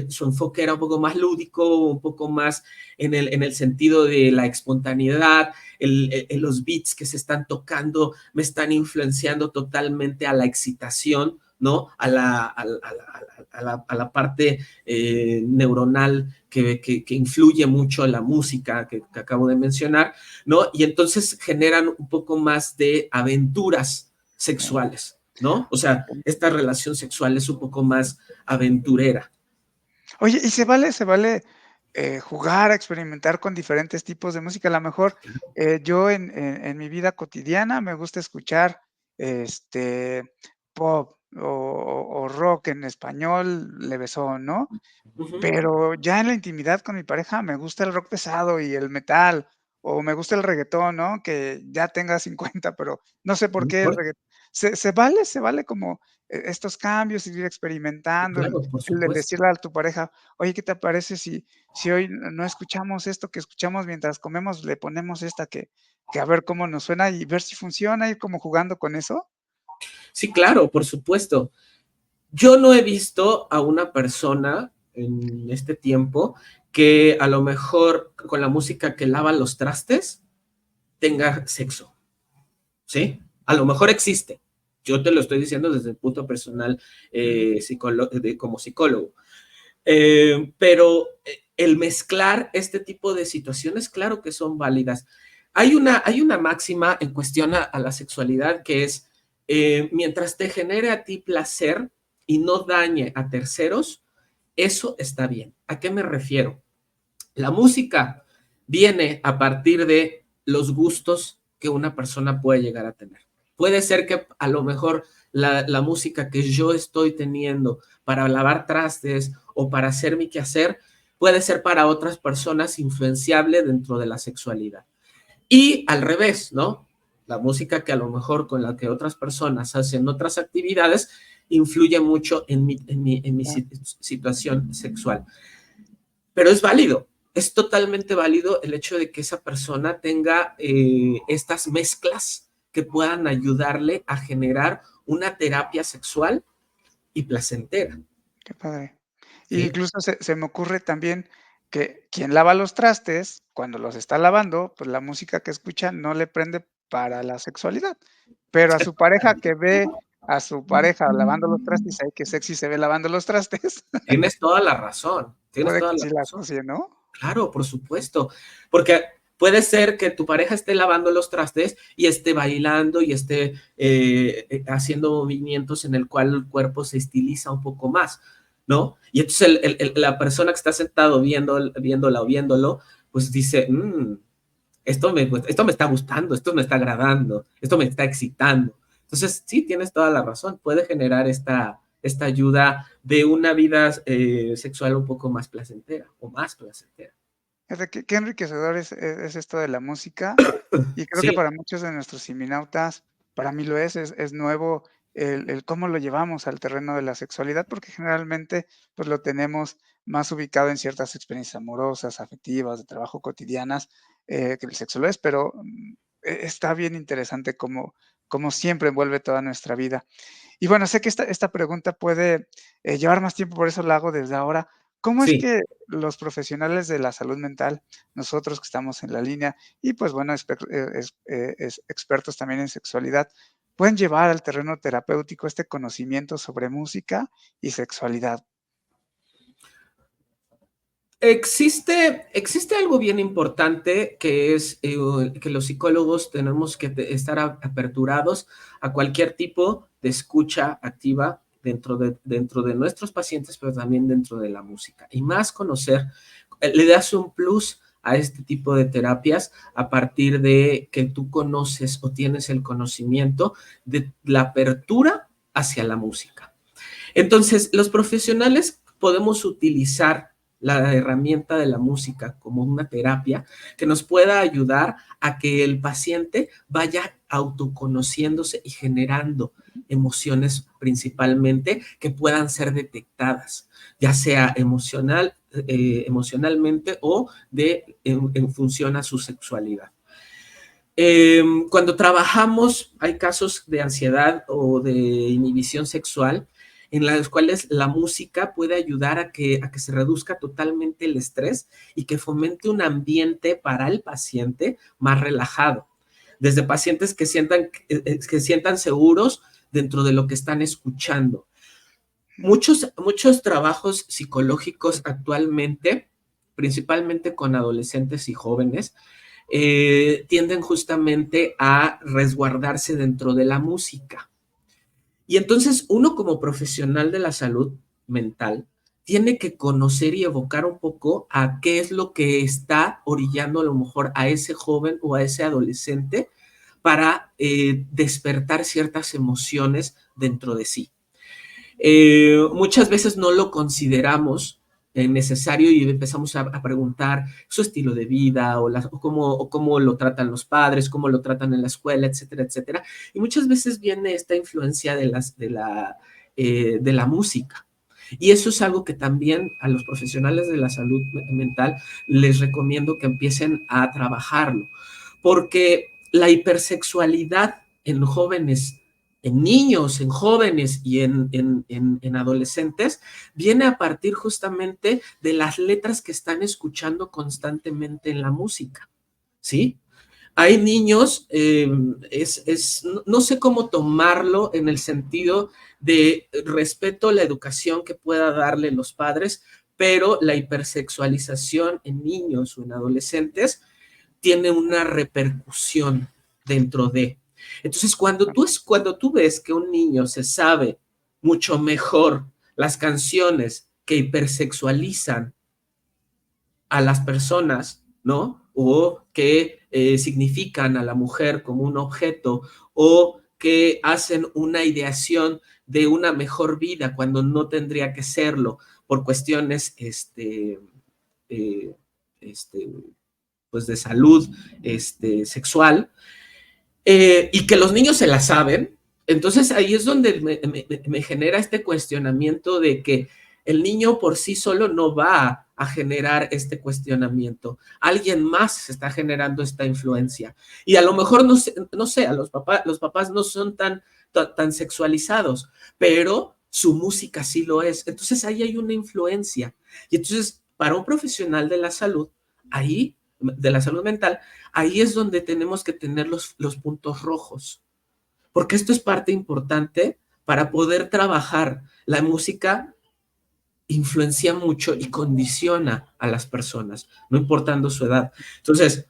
su enfoque era un poco más lúdico, un poco más en el sentido de la espontaneidad, los beats que se están tocando me están influenciando totalmente a la excitación, ¿no? A la parte neuronal que influye mucho en la música que acabo de mencionar, ¿no? Y entonces generan un poco más de aventuras sexuales, ¿no? O sea, esta relación sexual es un poco más aventurera. Oye, ¿y se vale, jugar, experimentar con diferentes tipos de música? A lo mejor, yo en mi vida cotidiana me gusta escuchar, este, pop o rock en español levesón, ¿no? Uh -huh. Pero ya en la intimidad con mi pareja me gusta el rock pesado y el metal, o me gusta el reguetón, ¿no? Que ya tenga 50, pero no sé por No qué el importa. reguetón. ¿Se vale como estos cambios, ir experimentando, el Claro, por el supuesto. decirle a tu pareja: "Oye, ¿qué te parece si hoy no escuchamos esto que escuchamos mientras comemos, le ponemos esta que a ver cómo nos suena", y ver si funciona, ir como jugando con eso? Sí, claro, por supuesto. Yo no he visto a una persona en este tiempo que a lo mejor con la música que lava los trastes tenga sexo, ¿sí? A lo mejor existe. Yo te lo estoy diciendo desde el punto personal Ujú. como psicólogo. Pero el mezclar este tipo de situaciones, claro que son válidas. Hay una máxima en cuestión a la sexualidad que es, mientras te genere a ti placer y no dañe a terceros, eso está bien. ¿A qué me refiero? La música viene a partir de los gustos que una persona puede llegar a tener. Puede ser que a lo mejor la música que yo estoy teniendo para lavar trastes o para hacer mi quehacer puede ser para otras personas influenciable dentro de la sexualidad. Y al revés, ¿no? La música que a lo mejor con la que otras personas hacen otras actividades influye mucho en mi situación sexual. Pero es válido, es totalmente válido el hecho de que esa persona tenga estas mezclas que puedan ayudarle a generar una terapia sexual y placentera, Qué padre. Y ¿sí? incluso se me ocurre también que quien lava los trastes, cuando los está lavando, pues la música que escucha no le prende para la sexualidad, pero a su pareja que ve a su pareja lavando los trastes, ay, qué sexy se ve lavando los trastes, Tienes toda la razón, tienes puede que toda la sí la razón. asocie, ¿no? Claro, por supuesto, porque puede ser que tu pareja esté lavando los trastes y esté bailando y esté haciendo movimientos en el cual el cuerpo se estiliza un poco más, ¿no? Y entonces la persona que está sentado viéndola o viéndolo, pues dice, esto me está gustando, esto me está agradando, esto me está excitando. Entonces, sí, tienes toda la razón, puede generar esta ayuda de una vida sexual un poco más placentera o más placentera. Fíjate qué enriquecedor es esto de la música, y creo que Sí, para muchos de nuestros siminautas, para mí lo es nuevo el cómo lo llevamos al terreno de la sexualidad, porque generalmente pues lo tenemos más ubicado en ciertas experiencias amorosas, afectivas, de trabajo cotidianas, que el sexo lo es, pero está bien interesante como siempre envuelve toda nuestra vida. Y bueno, sé que esta pregunta puede llevar más tiempo, por eso la hago desde ahora. ¿Cómo es Sí. que los profesionales de la salud mental, nosotros que estamos en la línea y pues bueno, expertos también en sexualidad, pueden llevar al terreno terapéutico este conocimiento sobre música y sexualidad? Existe algo bien importante que es que los psicólogos tenemos que estar aperturados a cualquier tipo de escucha activa dentro de nuestros pacientes, pero también dentro de la música. Y más conocer, le das un plus a este tipo de terapias a partir de que tú conoces o tienes el conocimiento de la apertura hacia la música. Entonces, los profesionales podemos utilizar la herramienta de la música como una terapia que nos pueda ayudar a que el paciente vaya autoconociéndose y generando emociones principalmente que puedan ser detectadas, ya sea emocionalmente o en función a su sexualidad. Cuando trabajamos, hay casos de ansiedad o de inhibición sexual en las cuales la música puede ayudar a que se reduzca totalmente el estrés y que fomente un ambiente para el paciente más relajado. Desde pacientes que sientan seguros dentro de lo que están escuchando. Muchos trabajos psicológicos actualmente, principalmente con adolescentes y jóvenes, tienden justamente a resguardarse dentro de la música. Y entonces uno como profesional de la salud mental tiene que conocer y evocar un poco a qué es lo que está orillando a lo mejor a ese joven o a ese adolescente para despertar ciertas emociones dentro de sí. Muchas veces no lo consideramos necesario y empezamos a preguntar su estilo de vida o cómo lo tratan los padres, cómo lo tratan en la escuela, etcétera, etcétera. Y muchas veces viene esta influencia de la música. Y eso es algo que también a los profesionales de la salud mental les recomiendo que empiecen a trabajarlo, porque la hipersexualidad en jóvenes, en niños, en jóvenes y en adolescentes, viene a partir justamente de las letras que están escuchando constantemente en la música, ¿sí? Hay niños, no sé cómo tomarlo en el sentido de respeto a la educación que pueda darle los padres, pero la hipersexualización en niños o en adolescentes tiene una repercusión dentro de. Entonces, cuando tú ves que un niño se sabe mucho mejor las canciones que hipersexualizan a las personas, ¿no? O que significan a la mujer como un objeto, o que hacen una ideación de una mejor vida cuando no tendría que serlo por cuestiones eh, este, pues de salud sexual, y que los niños se la saben, entonces ahí es donde me genera este cuestionamiento de que el niño por sí solo no va a generar este cuestionamiento. Alguien más está generando esta influencia. Y a lo mejor, no sé, los papás no son tan sexualizados, pero su música sí lo es. Entonces ahí hay una influencia. Y entonces, para un profesional de la salud, ahí, de la salud mental, ahí es donde tenemos que tener los puntos rojos, porque esto es parte importante para poder trabajar. La música influencia mucho y condiciona a las personas, no importando su edad. Entonces,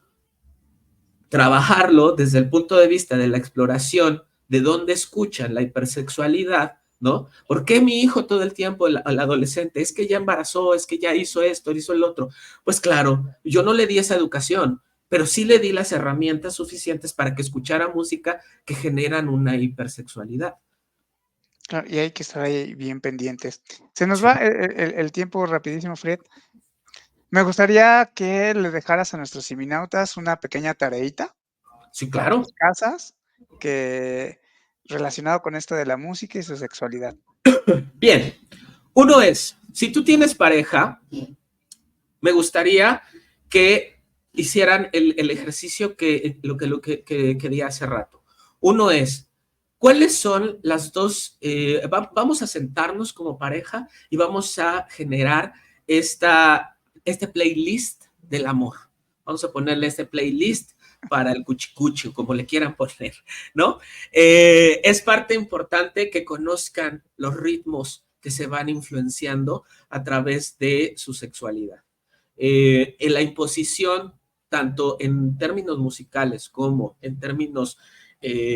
trabajarlo desde el punto de vista de la exploración de dónde escuchan la hipersexualidad, ¿no? ¿Por qué mi hijo todo el tiempo, el adolescente, es que ya embarazó, es que ya hizo esto, hizo el otro? Pues claro, yo no le di esa educación, pero sí le di las herramientas suficientes para que escuchara música que generan una hipersexualidad. Claro, y hay que estar ahí bien pendientes. Se nos Sí, va el tiempo rapidísimo, Fred. Me gustaría que le dejaras a nuestros siminautas una pequeña tareita sí, para sus claro. casas, que relacionado con esto de la música y su sexualidad. Bien, uno es, si tú tienes pareja, me gustaría que hicieran el ejercicio que di hace rato. Uno es, ¿cuáles son las dos? Vamos a sentarnos como pareja y vamos a generar este playlist del amor. Vamos a ponerle este playlist para el cuchicucho, como le quieran poner, ¿no? Es parte importante que conozcan los ritmos que se van influenciando a través de su sexualidad. En la imposición, tanto en términos musicales como en términos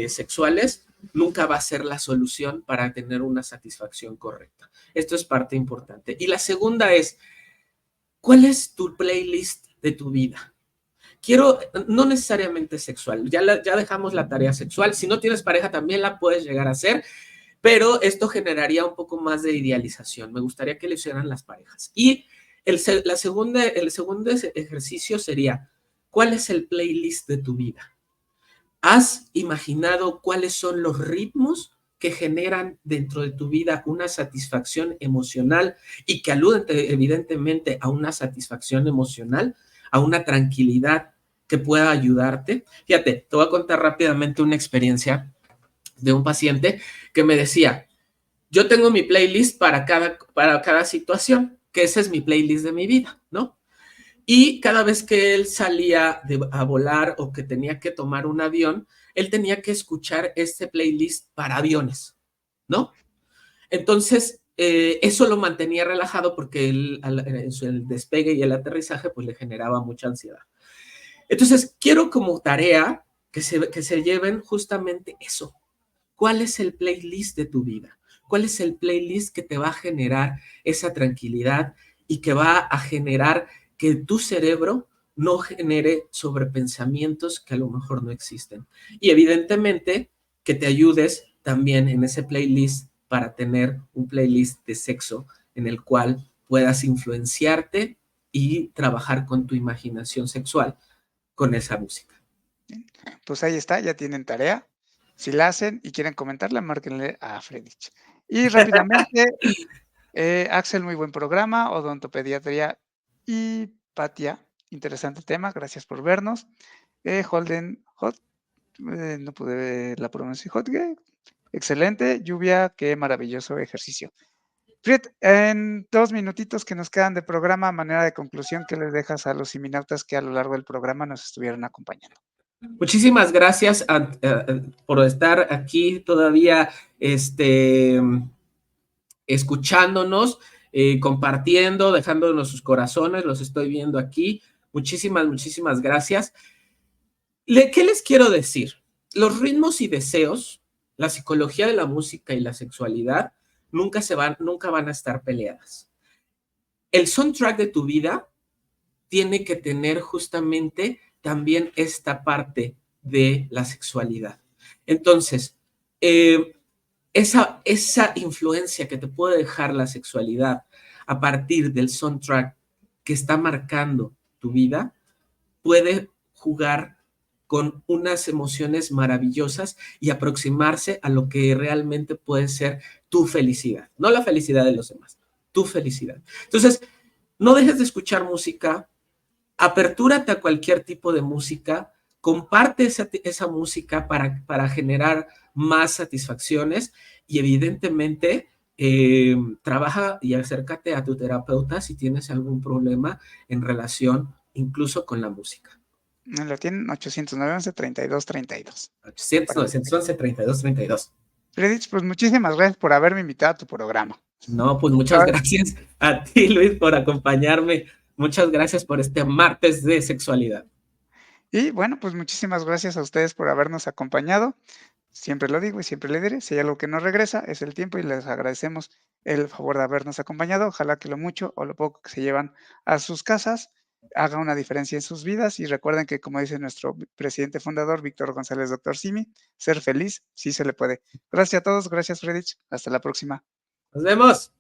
sexuales, nunca va a ser la solución para tener una satisfacción correcta. Esto es parte importante. Y la segunda es, ¿cuál es tu playlist de tu vida? No necesariamente sexual, ya dejamos la tarea sexual, si no tienes pareja también la puedes llegar a hacer, pero esto generaría un poco más de idealización, me gustaría que lo hicieran las parejas. Y el segundo ejercicio sería, ¿cuál es el playlist de tu vida? ¿Has imaginado cuáles son los ritmos que generan dentro de tu vida una satisfacción emocional y que aluden evidentemente a una satisfacción emocional, a una tranquilidad que pueda ayudarte? Fíjate, te voy a contar rápidamente una experiencia de un paciente que me decía, yo tengo mi playlist para cada situación, que ese es mi playlist de mi vida, ¿no? Y cada vez que él salía a volar o que tenía que tomar un avión, él tenía que escuchar este playlist para aviones, ¿no? Entonces, eso lo mantenía relajado porque él, en el despegue y el aterrizaje, pues le generaba mucha ansiedad. Entonces, quiero como tarea que se lleven justamente eso. ¿Cuál es el playlist de tu vida? ¿Cuál es el playlist que te va a generar esa tranquilidad y que va a generar que tu cerebro no genere sobrepensamientos que a lo mejor no existen? Y evidentemente que te ayudes también en ese playlist para tener un playlist de sexo en el cual puedas influenciarte y trabajar con tu imaginación sexual con esa música. Pues ahí está, ya tienen tarea. Si la hacen y quieren comentarla, márquenle a Fredich. Y rápidamente, Axel, muy buen programa, odontopediatría y Patia, interesante tema, gracias por vernos. Holden Hot, no pude ver la pronunciación, Hotge, excelente, lluvia, qué maravilloso ejercicio. Fred, en 2 minutitos que nos quedan de programa, a manera de conclusión, ¿qué les dejas a los siminautas que a lo largo del programa nos estuvieron acompañando? Muchísimas gracias por estar aquí todavía escuchándonos, compartiendo, dejándonos sus corazones, los estoy viendo aquí. Muchísimas gracias. ¿Qué les quiero decir? Los ritmos y deseos, la psicología de la música y la sexualidad nunca van a estar peleadas. El soundtrack de tu vida tiene que tener justamente también esta parte de la sexualidad. Entonces, esa influencia que te puede dejar la sexualidad a partir del soundtrack que está marcando tu vida, puede jugar con unas emociones maravillosas y aproximarse a lo que realmente puede ser tu felicidad, no la felicidad de los demás, tu felicidad. Entonces, no dejes de escuchar música, apertúrate a cualquier tipo de música, comparte esa música para generar más satisfacciones y evidentemente trabaja y acércate a tu terapeuta si tienes algún problema en relación incluso con la música. Lo tienen 809-11-32-32. 800-911-32-32. Fredich, pues muchísimas gracias por haberme invitado a tu programa. No, pues muchas gracias a ti, Luis, por acompañarme. Muchas gracias por este martes de sexualidad. Y bueno, pues muchísimas gracias a ustedes por habernos acompañado. Siempre lo digo y siempre le diré, si hay algo que no regresa, es el tiempo y les agradecemos el favor de habernos acompañado. Ojalá que lo mucho o lo poco que se llevan a sus casas haga una diferencia en sus vidas y recuerden que, como dice nuestro presidente fundador, Víctor González, doctor Simi, ser feliz sí se le puede. Gracias a todos, gracias Fredich, hasta la próxima. Nos vemos.